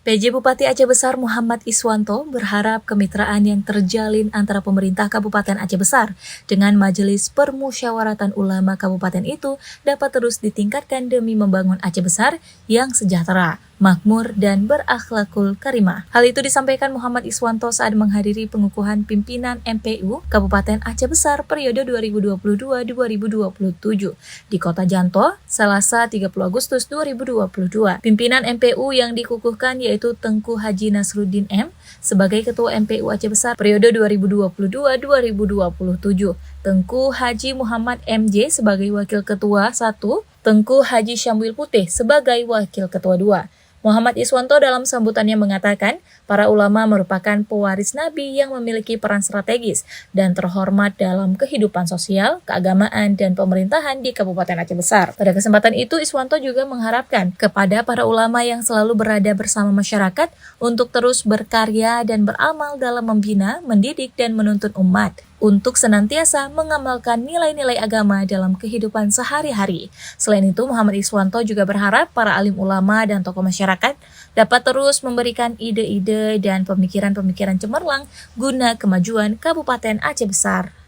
PJ Bupati Aceh Besar Muhammad Iswanto berharap kemitraan yang terjalin antara pemerintah Kabupaten Aceh Besar dengan Majelis Permusyawaratan Ulama Kabupaten itu dapat terus ditingkatkan demi membangun Aceh Besar yang sejahtera, makmur, dan berakhlakul karimah. Hal itu disampaikan Muhammad Iswanto saat menghadiri pengukuhan pimpinan MPU Kabupaten Aceh Besar periode 2022-2027 di Kota Janto, Selasa 30 Agustus 2022. Pimpinan MPU yang dikukuhkan yaitu Tengku Haji Nasruddin M. sebagai Ketua MPU Aceh Besar periode 2022-2027, Tengku Haji Muhammad MJ sebagai Wakil Ketua 1, Tengku Haji Syamwil Putih sebagai Wakil Ketua 2. Muhammad Iswanto dalam sambutannya mengatakan, para ulama merupakan pewaris Nabi yang memiliki peran strategis dan terhormat dalam kehidupan sosial, keagamaan, dan pemerintahan di Kabupaten Aceh Besar. Pada kesempatan itu, Iswanto juga mengharapkan kepada para ulama yang selalu berada bersama masyarakat untuk terus berkarya dan beramal dalam membina, mendidik, dan menuntun umat untuk senantiasa mengamalkan nilai-nilai agama dalam kehidupan sehari-hari. Selain itu, Muhammad Iswanto juga berharap para alim ulama dan tokoh masyarakat dapat terus memberikan ide-ide dan pemikiran-pemikiran cemerlang guna kemajuan Kabupaten Aceh Besar.